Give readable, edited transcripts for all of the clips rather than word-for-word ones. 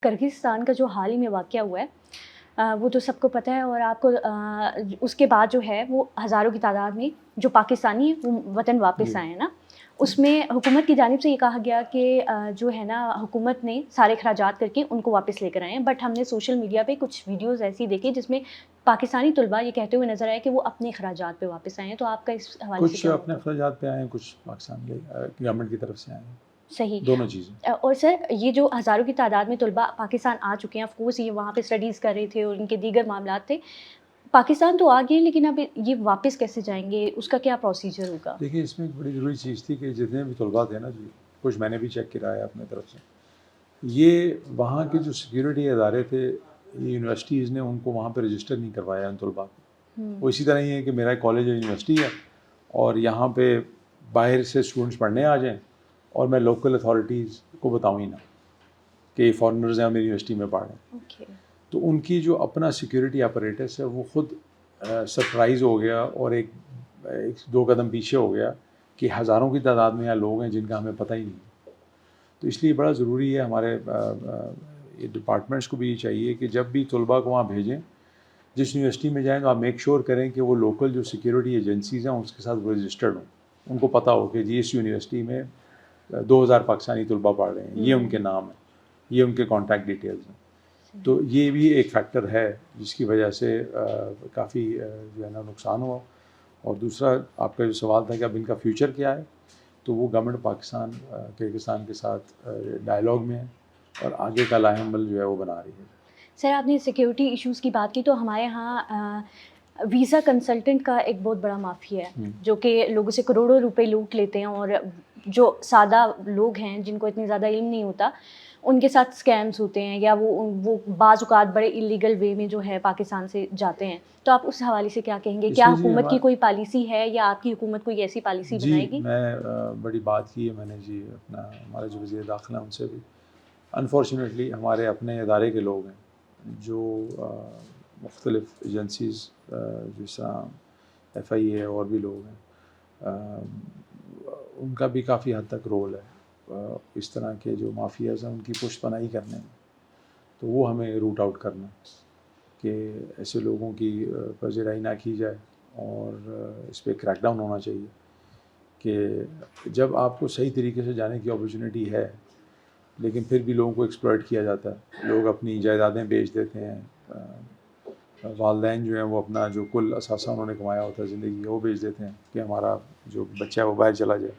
کرغزستان کا جو حال ہی میں واقعہ ہوا ہے وہ تو سب کو پتہ ہے، اور آپ کو اس کے بعد جو ہے وہ ہزاروں کی تعداد میں جو پاکستانی ہیں وہ وطن واپس آئے ہیں نا. اس میں حکومت کی جانب سے یہ کہا گیا کہ جو ہے نا حکومت نے سارے اخراجات کر کے ان کو واپس لے کر آئے ہیں، بٹ ہم نے سوشل میڈیا پہ کچھ ویڈیوز ایسی دیکھی جس میں پاکستانی طلباء یہ کہتے ہوئے نظر آئے کہ وہ اپنے اخراجات پہ واپس آئے ہیں. تو آپ کا اس حوالے سے کچھ کیا اپنے اخراجات پہ آئے ہیں، کچھ پاکستان کے گورنمنٹ کی طرف سے آئے ہیں. صحیح. دونوں چیزیں. اور سر یہ جو ہزاروں کی تعداد میں طلباء پاکستان آ چکے ہیں، آف کورس یہ وہاں پہ اسٹڈیز کر رہے تھے اور ان کے دیگر معاملات تھے، پاکستان تو آ گئے لیکن اب یہ واپس کیسے جائیں گے، اس کا کیا پروسیجر ہوگا؟ دیکھیے اس میں ایک بڑی ضروری چیز تھی کہ جتنے بھی طلباء تھے نا جی، کچھ میں نے بھی چیک کرایا اپنے طرف سے، یہ وہاں کے جو سیکیورٹی ادارے تھے یونیورسٹیز نے ان کو وہاں پہ رجسٹر نہیں کروایا ان طلباء کو. وہ اسی طرح ہی ہے کہ میرا کالج ہے، یونیورسٹی ہے، اور یہاں پہ باہر سے اسٹوڈنٹس پڑھنے آ جائیں اور میں لوکل اتھارٹیز کو بتاؤں ہی نہ کہ یہ فارنرز ہیں میری یونیورسٹی میں پڑھ رہے ہیں. تو ان کی جو اپنا سیکیورٹی اپریٹس ہے وہ خود سرپرائز ہو گیا اور ایک دو قدم پیچھے ہو گیا کہ ہزاروں کی تعداد میں یہاں لوگ ہیں جن کا ہمیں پتہ ہی نہیں. تو اس لیے بڑا ضروری ہے ہمارے ڈپارٹمنٹس کو بھی یہ چاہیے کہ جب بھی طلباء کو وہاں بھیجیں، جس یونیورسٹی میں جائیں تو آپ میک شور کریں کہ وہ لوکل جو سیکیورٹی ایجنسیز ہیں اس کے ساتھ وہ رجسٹرڈ ہوں، ان کو پتہ ہو کہ جی اس یونیورسٹی میں 2000 پاکستانی طلباء پڑھ رہے ہیں، یہ ان کے نام ہیں، یہ ان کے کانٹیکٹ ڈیٹیلز ہیں. تو یہ بھی ایک فیکٹر ہے جس کی وجہ سے کافی جو ہے نا نقصان ہوا. اور دوسرا آپ کا جو سوال تھا کہ اب ان کا فیوچر کیا ہے، تو وہ گورنمنٹ پاکستان کرغزستان کے ساتھ ڈائلاگ میں ہے اور آگے کا لائحہ عمل جو ہے وہ بنا رہی ہے. سر آپ نے سیکیورٹی ایشوز کی بات کی، تو ہمارے یہاں ویزا کنسلٹنٹ کا ایک بہت بڑا مافیا ہے جو کہ لوگوں سے کروڑوں روپے لوٹ لیتے ہیں، اور جو سادہ لوگ ہیں جن کو اتنی زیادہ علم نہیں ہوتا ان کے ساتھ اسکیمز ہوتے ہیں، یا وہ بعض اوقات بڑے اللیگل وے میں جو ہے پاکستان سے جاتے ہیں. تو آپ اس حوالے سے کیا کہیں گے؟ کیا حکومت کی کوئی پالیسی ہے یا آپ کی حکومت کوئی ایسی پالیسی بنائے گی؟ جی میں بڑی بات کی ہے میں نے جی اپنا ہمارے جو وزیر داخلہ ان سے بھی. انفارچونیٹلی ہمارے اپنے ادارے کے لوگ ہیں جو مختلف ایجنسیز جس طرح ایف آئی اے اور بھی لوگ ہیں، ان کا بھی کافی حد تک رول ہے اس طرح کے جو مافیاز ہیں ان کی پشت پناہی کرنے میں. تو وہ ہمیں روٹ آؤٹ کرنا کہ ایسے لوگوں کی پذیرائی نہ کی جائے، اور اس پہ کریک ڈاؤن ہونا چاہیے کہ جب آپ کو صحیح طریقے سے جانے کی اپرچونیٹی ہے لیکن پھر بھی لوگوں کو ایکسپلائٹ کیا جاتا ہے، لوگ اپنی جائیدادیں بیچ دیتے ہیں، والدین جو ہیں وہ اپنا جو کل اثاثہ انہوں نے کمایا ہوتا ہے زندگی وہ بیچ دیتے ہیں کہ ہمارا جو بچہ ہے وہ باہر چلا جائے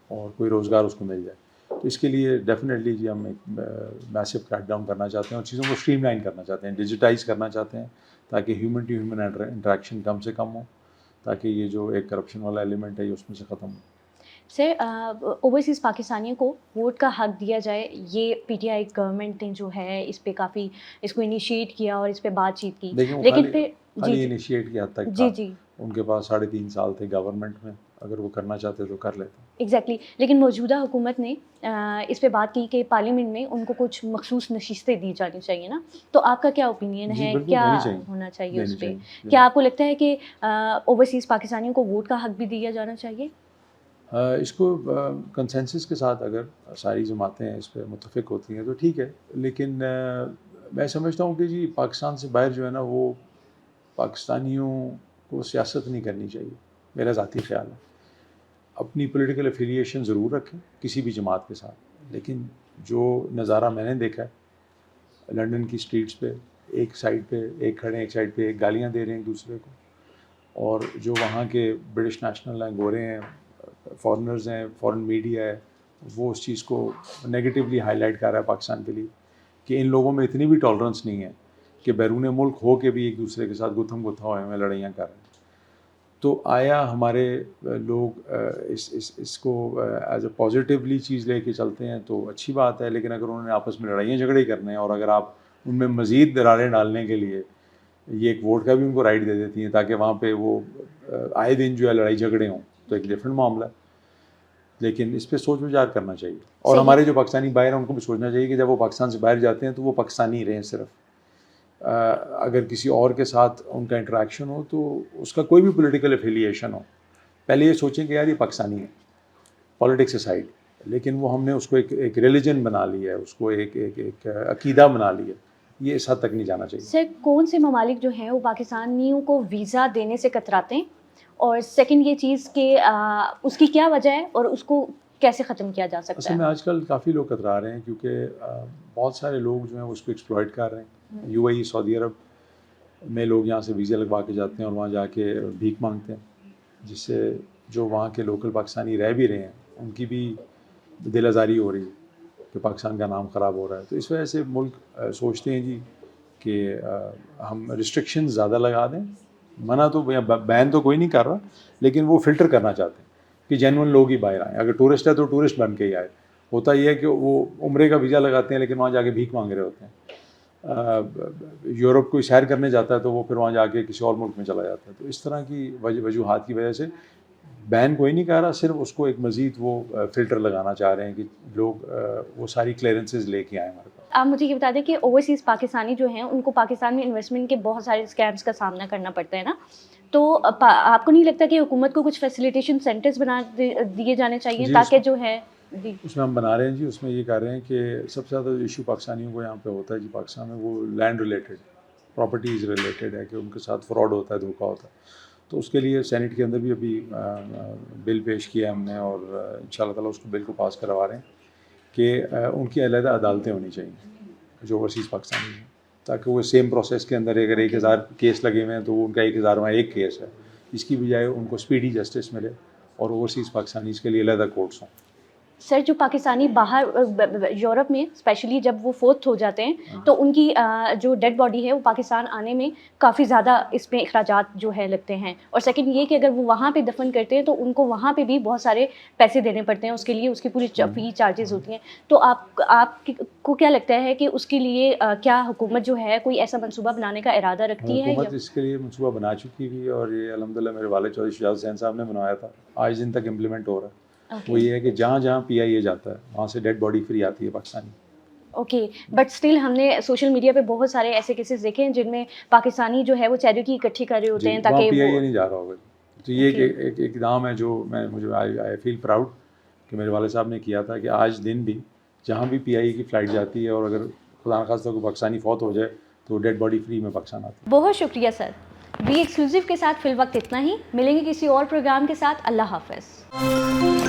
اور کوئی روزگار اس کو مل جائے. تو اس کے لیے ڈیفینیٹلی جی ہم ایک میسو کریک ڈاؤن کرنا چاہتے ہیں اور چیزوں کو اسٹریم لائن کرنا چاہتے ہیں، ڈیجیٹائز کرنا چاہتے ہیں تاکہ ہیومن ٹو ہیومن انٹریکشن کم سے کم ہو، تاکہ یہ جو ایک کرپشن والا ایلیمنٹ ہے یہ اس میں سے ختم ہو. سر اوورسیز پاکستانیوں کو ووٹ کا حق دیا جائے، یہ پی ٹی آئی گورنمنٹ نے جو ہے اس پہ کافی اس کو انیشیٹ کیا اور اس پہ بات چیت کی، لیکن پھر خالی انیشیٹ کی حد تک جی تھا. جی ان کے پاس 3.5 سال تھے گورنمنٹ میں، اگر وہ کرنا چاہتے تو کر لیتے. ایگزیکٹلی. لیکن موجودہ حکومت نے اس پہ بات کی کہ پارلیمنٹ میں ان کو کچھ مخصوص نشستیں دی جانی چاہیے نا. تو آپ کا کیا اوپینین ہے، کیا ہونا چاہیے اس پہ؟ کیا آپ کو لگتا ہے کہ اوورسیز پاکستانیوں کو ووٹ کا حق بھی دیا جانا چاہیے؟ اس کو کنسنسس کے ساتھ اگر ساری جماعتیں اس پہ متفق ہوتی ہیں تو ٹھیک ہے، لیکن میں سمجھتا ہوں کہ جی پاکستان سے باہر جو ہے نا وہ پاکستانیوں کو سیاست نہیں کرنی چاہیے، میرا ذاتی خیال ہے. اپنی پولیٹیکل افیلیشن ضرور رکھیں کسی بھی جماعت کے ساتھ، لیکن جو نظارہ میں نے دیکھا ہے لنڈن کی اسٹریٹس پہ ایک سائڈ پہ ایک کھڑے ایک سائڈ پہ ایک گالیاں دے رہے ہیں ایک دوسرے کو، اور جو وہاں کے برٹش نیشنل ہیں، گورے ہیں، فارنرز ہیں، فارن میڈیا ہے، وہ اس چیز کو نگیٹیولی ہائی لائٹ کر رہا ہے پاکستان کے لیے کہ ان لوگوں میں اتنی بھی ٹالرنس نہیں ہے کہ بیرون ملک ہو کے بھی ایک دوسرے کے ساتھ گتھم گتھا ہوئے میں لڑائیاں کر رہے ہیں. تو آیا ہمارے لوگ اس کو ایز اے پازیٹیولی چیز لے کے چلتے ہیں تو اچھی بات ہے، لیکن اگر انہوں نے آپس میں لڑائیاں جھگڑے کرنے ہیں اور اگر آپ ان میں مزید دراریں ڈالنے کے لیے یہ ایک ووٹ کا بھی ان کو رائٹ دے دیتی ہیں تاکہ وہاں پہ وہ آئے دن جو ہے لڑائی جھگڑے ہوں، تو ایک ڈفرینٹ معاملہ ہے. لیکن اس پہ سوچ وچار کرنا چاہیے، اور ہمارے جو پاکستانی باہر ہیں ان کو بھی سوچنا چاہیے کہ جب وہ پاکستان سے باہر جاتے ہیں تو وہ پاکستانی رہیں صرف. اگر کسی اور کے ساتھ ان کا انٹریکشن ہو تو اس کا کوئی بھی پولیٹیکل افیلیشن ہو، پہلے یہ سوچیں کہ یار یہ پاکستانی ہے، پالیٹکس اسائڈ، لیکن وہ ہم نے اس کو ایک ریلیجن بنا لیا ہے, اس کو ایک عقیدہ بنا لیا. یہ اس حد تک نہیں جانا چاہیے. سر کون سے ممالک جو ہیں وہ پاکستانیوں کو ویزا دینے سے کتراتے ہیں, اور سیکنڈ یہ چیز کہ اس کی کیا وجہ ہے اور اس کو کیسے ختم کیا جا سکتا اصل ہے؟ میں آج کل کافی لوگ کترا رہے ہیں کیونکہ بہت سارے لوگ جو ہیں اس کو ایکسپلائٹ کر رہے ہیں. یو اے ای, سعودی عرب میں لوگ یہاں سے ویزا لگوا کے جاتے ہیں اور وہاں جا کے بھیک مانگتے ہیں, جس سے جو وہاں کے لوکل پاکستانی رہ بھی رہے ہیں ان کی بھی دل آزاری ہو رہی ہے کہ پاکستان کا نام خراب ہو رہا ہے. تو اس وجہ سے ملک سوچتے ہیں جی کہ ہم ریسٹرکشن زیادہ لگا دیں. منع تو بین تو کوئی نہیں کر رہا, لیکن وہ فلٹر کرنا چاہتے ہیں کہ جینون لوگ ہی باہر آئیں. اگر ٹورسٹ ہے تو ٹورسٹ بن کے ہی آئے. ہوتا یہ ہے کہ وہ عمرے کا ویزا لگاتے ہیں لیکن وہاں جا کے بھیک مانگ رہے ہوتے ہیں. یورپ کوئی سیر کرنے جاتا ہے تو وہ پھر وہاں جا کے کسی اور ملک میں چلا جاتا ہے. تو اس طرح کی وجوہات کی وجہ سے بین کوئی نہیں کر رہا, صرف اس کو ایک مزید وہ فلٹر لگانا چاہ رہے ہیں کہ لوگ وہ ساری کلیئرنسز لے کے آئیں ہمارے پاس. آپ مجھے یہ بتا دیں کہ اوورسیز پاکستانی جو ہیں ان کو پاکستان میں انویسٹمنٹ کے بہت سارے اسکیمس کا سامنا کرنا پڑتا ہے نا, تو آپ کو نہیں لگتا کہ حکومت کو کچھ فیسیلیٹیشن سینٹرز بنا دیے جانے چاہیے تاکہ جو ہے جی اس میں ہم بنا رہے ہیں جی. اس میں یہ کر رہے ہیں کہ سب سے زیادہ جو ایشو پاکستانیوں کو یہاں پہ ہوتا ہے جی پاکستان میں, وہ لینڈ ریلیٹڈ, پراپرٹیز ریلیٹڈ ہے کہ ان کے ساتھ فراڈ ہوتا ہے, دھوکہ ہوتا ہے. تو اس کے لیے سینٹ کے اندر بھی ابھی بل پیش کیا ہے ہم نے, اور ان شاء اللہ تعالیٰ اس کو بل کو پاس کروا رہے ہیں کہ ان کی علیحدہ عدالتیں ہونی چاہیے جو اوورسیز پاکستانی ہیں, تاکہ وہ سیم پروسیس کے اندر اگر 1000 کیس لگے ہوئے ہیں تو وہ ان کا 1000واں ایک کیس ہے, اس کی بجائے ان کو اسپیڈی جسٹس ملے اور اوورسیز پاکستانی اس کے لیے علیحدہ کورٹس ہوں. سر جو پاکستانی باہر یورپ میں اسپیشلی جب وہ فوت ہو جاتے ہیں تو ان کی جو ڈیڈ باڈی ہے وہ پاکستان آنے میں کافی زیادہ اس میں اخراجات جو ہے لگتے ہیں, اور سیکنڈ یہ کہ اگر وہ وہاں پہ دفن کرتے ہیں تو ان کو وہاں پہ بھی بہت سارے پیسے دینے پڑتے ہیں اس کے لیے, اس کی پوری فی چارجز ہوتی ہیں. تو آپ کو کیا لگتا ہے کہ اس کے لیے کیا حکومت جو ہے کوئی ایسا منصوبہ بنانے کا ارادہ رکھتی ہے؟ حکومت اس کے لیے منصوبہ بنا چکی بھی, اور یہ الحمدللہ میرے والد چودھری شجاعت حسین صاحب نے بنوایا تھا, آج دن تک امپلیمنٹ ہو رہا ہے. وہ یہ ہے کہ جہاں جہاں پی آئی اے جاتا ہے وہاں سے ڈیڈ باڈی فری آتی ہے پاکستانی. اوکے, بٹ اسٹل ہم نے سوشل میڈیا پہ بہت سارے ایسے کیسز دیکھے ہیں جن میں پاکستانی جو ہے وہ چیریٹی اکٹھی کر رہے ہوتے ہیں تاکہ پی آئی اے نہیں جا رہا ہوگا. تو یہ ایک اقدام ہے جو مجھے آئی فیل پراؤڈ کہ میرے والد صاحب نے کیا تھا, کہ آج دن بھی جہاں بھی پی آئی اے کی فلائٹ جاتی ہے اور اگر خدا نخواستہ کوئی پاکستانی فوت ہو جائے تو ڈیڈ باڈی فری میں پاکستان آتی ہے. بہت شکریہ سر. وی ایکسکلوسیو کے ساتھ فی الوقت اتنا ہی, ملیں گے کسی اور پروگرام کے ساتھ. اللہ حافظ.